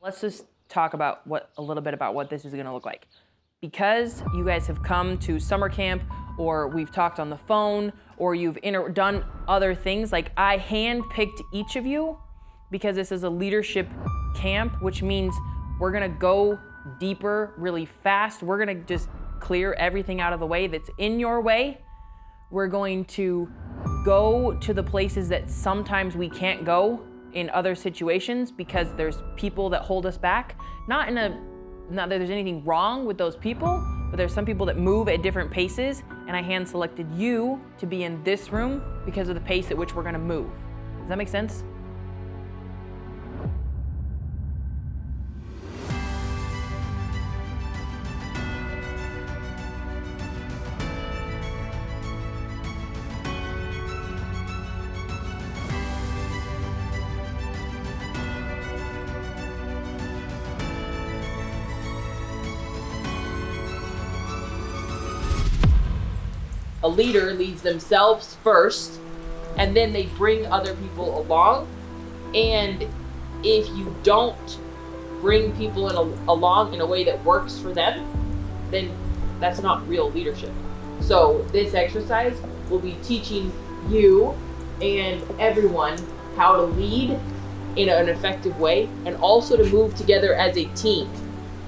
Let's just talk about a little bit about what this is gonna look like. Because you guys have come to summer camp, or we've talked on the phone, or you've done other things, like I handpicked each of you because this is a leadership camp, which means we're gonna go deeper really fast. We're gonna just clear everything out of the way that's in your way. We're going to go to the places that sometimes we can't go in other situations because there's people that hold us back. Not that there's anything wrong with those people, but there's some people that move at different paces, and I hand selected you to be in this room because of the pace at which we're gonna move. Does that make sense? A leader leads themselves first, and then they bring other people along. And if you don't bring people along in a way that works for them, then that's not real leadership. So this exercise will be teaching you and everyone how to lead in an effective way, and also to move together as a team.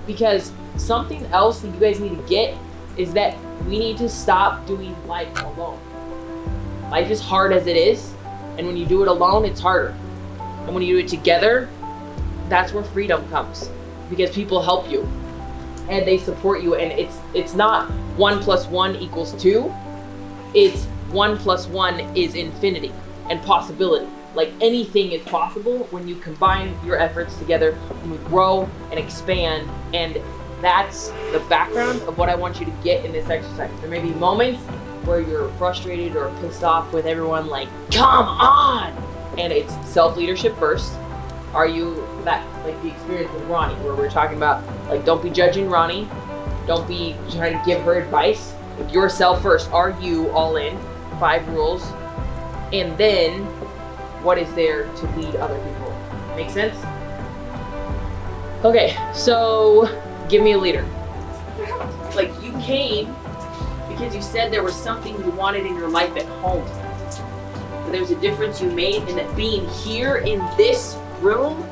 Because something else that you guys need to get is that we need to stop doing life alone. Life is hard as it is, and when you do it alone, it's harder. And when you do it together, that's where freedom comes, because people help you and they support you. And it's not 1 + 1 = 2. It's 1 + 1 is infinity and possibility. Like anything is possible when you combine your efforts together, when we grow and expand. And that's the background of what I want you to get in this exercise. There may be moments where you're frustrated or pissed off with everyone, like, come on! And it's self-leadership first. Are you that, like the experience with Ronnie, where we're talking about, like, don't be judging Ronnie, don't be trying to give her advice. Like, yourself first. Are you all in? 5 rules. And then, what is there to lead other people? Make sense? Okay, so give me a leader. Like, you came because you said there was something you wanted in your life at home. But there's a difference you made, and that being here in this room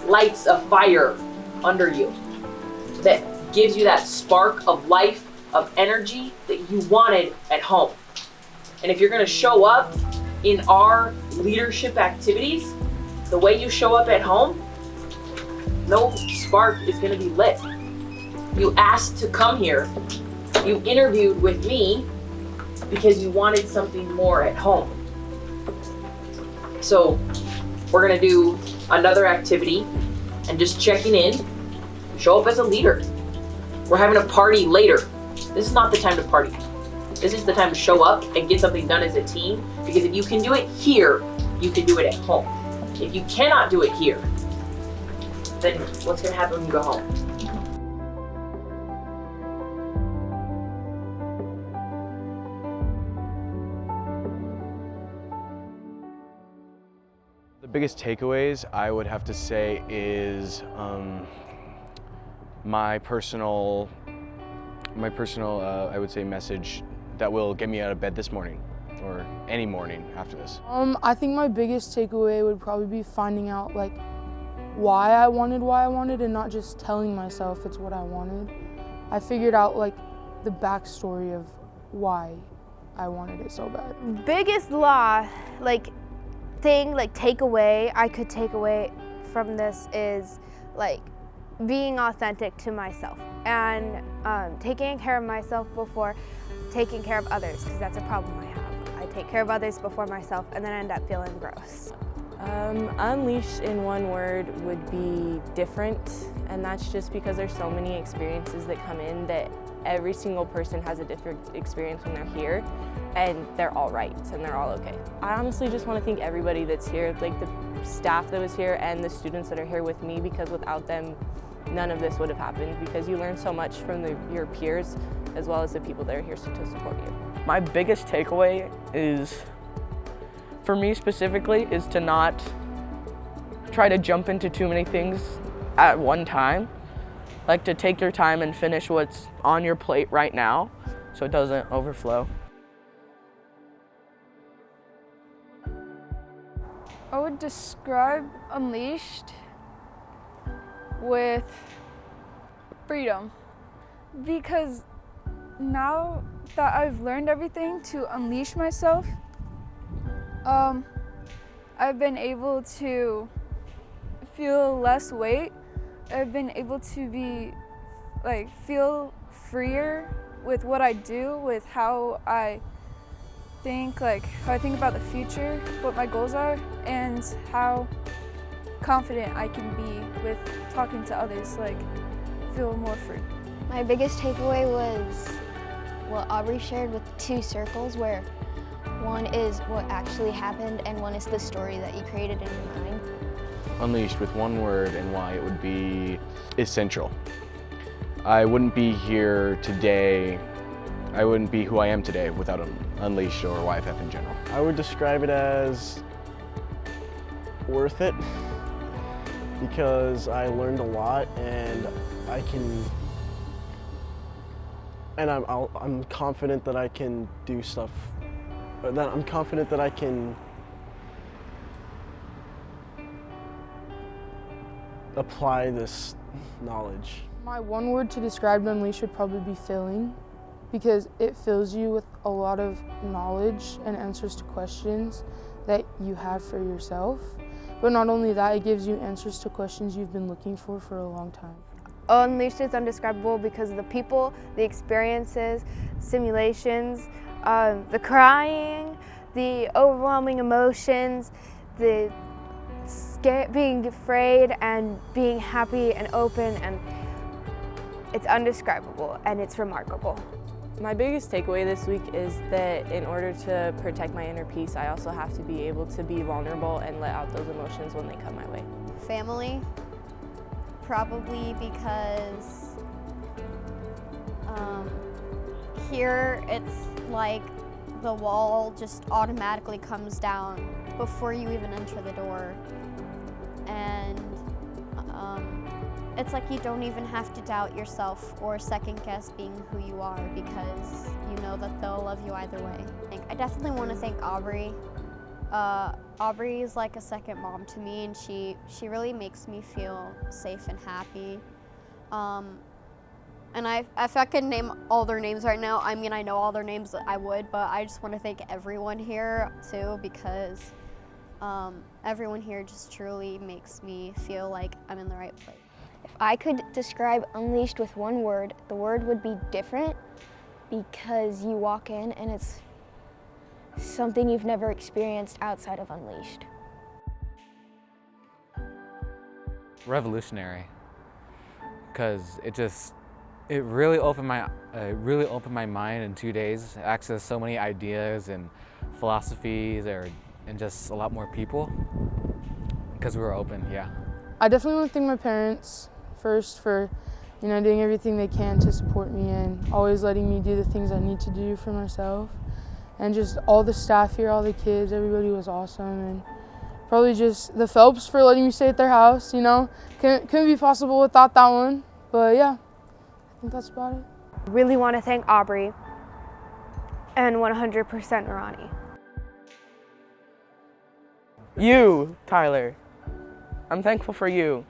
lights a fire under you that gives you that spark of life, of energy that you wanted at home. And if you're gonna show up in our leadership activities the way you show up at home, no spark is gonna be lit. You asked to come here, you interviewed with me because you wanted something more at home. So we're gonna do another activity and just checking in. Show up as a leader. We're having a party later. This is not the time to party. This is the time to show up and get something done as a team, because if you can do it here, you can do it at home. If you cannot do it here, then what's gonna happen when you go home? The biggest takeaways, I would have to say, is my personal, I would say, message that will get me out of bed this morning, or any morning after this. I think my biggest takeaway would probably be finding out, like, why I wanted, and not just telling myself it's what I wanted. I figured out, like, the backstory of why I wanted it so bad. Biggest takeaway I could take away from this is, like, being authentic to myself and taking care of myself before taking care of others, because that's a problem I have. I take care of others before myself and then end up feeling gross. Unleashed in one word would be different, and that's just because there's so many experiences that come in that every single person has a different experience when they're here, and they're all right and they're all okay. I honestly just want to thank everybody that's here, like the staff that was here and the students that are here with me, because without them, none of this would have happened, because you learn so much from your peers as well as the people that are here to support you. My biggest takeaway is, for me specifically, is to not try to jump into too many things at one time. Like to take your time and finish what's on your plate right now so it doesn't overflow. I would describe Unleashed with freedom, because now that I've learned everything to unleash myself, I've been able to feel less weight. I've been able to feel freer with what I do, with how I think, how I think about the future, what my goals are, and how confident I can be with talking to others, feel more free. My biggest takeaway was what Aubrey shared with 2 circles, where one is what actually happened and one is the story that you created in your mind. Unleashed with one word and why it would be essential. I wouldn't be here today, I wouldn't be who I am today without Unleashed or YFF in general. I would describe it as worth it, because I learned a lot, and I'm confident that I can do stuff, that I'm confident that I can apply this knowledge. My one word to describe Unleashed would probably be filling, because it fills you with a lot of knowledge and answers to questions that you have for yourself. But not only that, it gives you answers to questions you've been looking for a long time. Unleashed is undescribable because of the people, the experiences, simulations, the crying, the overwhelming emotions, the being afraid and being happy and open, and it's undescribable and it's remarkable. My biggest takeaway this week is that in order to protect my inner peace, I also have to be able to be vulnerable and let out those emotions when they come my way. Family, probably because here it's like the wall just automatically comes down before you even enter the door, and it's like you don't even have to doubt yourself or second guess being who you are, because you know that they'll love you either way. I definitely want to thank Aubrey. Aubrey is like a second mom to me, and she really makes me feel safe and happy. And if I could name all their names right now, I mean, I know all their names, I would, but I just want to thank everyone here too, because everyone here just truly makes me feel like I'm in the right place. If I could describe Unleashed with one word, the word would be different, because you walk in and it's something you've never experienced outside of Unleashed. Revolutionary, because it really opened my mind in 2 days. Access so many ideas and philosophies, and just a lot more people, because we were open. Yeah. I definitely want to thank my parents first for, doing everything they can to support me and always letting me do the things I need to do for myself. And just all the staff here, all the kids, everybody was awesome. And probably just the Phelps for letting me stay at their house, Couldn't be possible without that one. But yeah, I think that's about it. I really want to thank Aubrey and 100% Ronnie. You, Tyler. I'm thankful for you,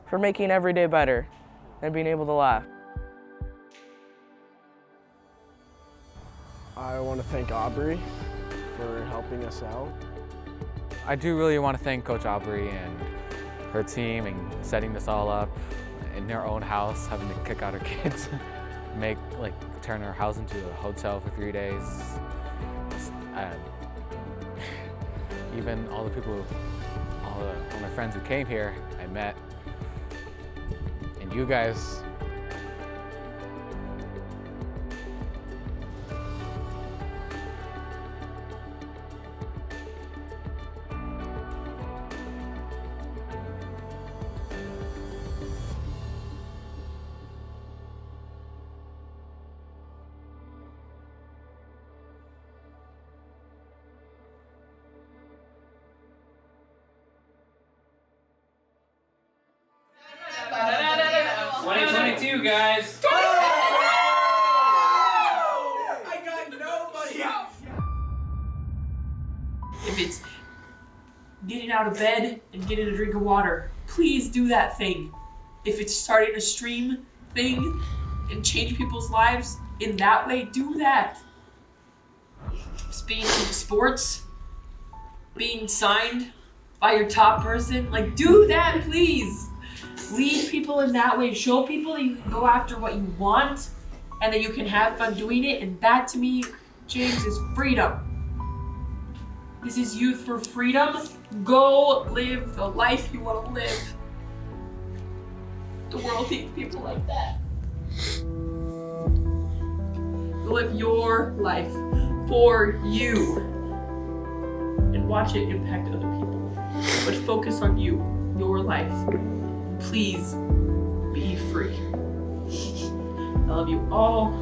for making every day better and being able to laugh. I want to thank Aubrey for helping us out. I do really want to thank Coach Aubrey and her team and setting this all up in their own house, having to kick out her kids, turn her house into a hotel for 3 days. Even all the people, all my friends who came here, I met, and you guys. 22, guys. I got nobody. If it's getting out of bed and getting a drink of water, please do that thing. If it's starting a stream thing and change people's lives in that way, do that. Being in sports, being signed by your top person, like do that, please. Lead people in that way. Show people that you can go after what you want and that you can have fun doing it. And that to me, James, is freedom. This is Youth for Freedom. Go live the life you want to live. The world needs people like that. Live your life for you and watch it impact other people. But focus on you, your life. Please be free. I love you all.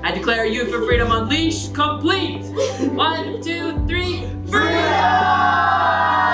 I declare Youth for Freedom Unleashed complete. 1, 2, 3, freedom!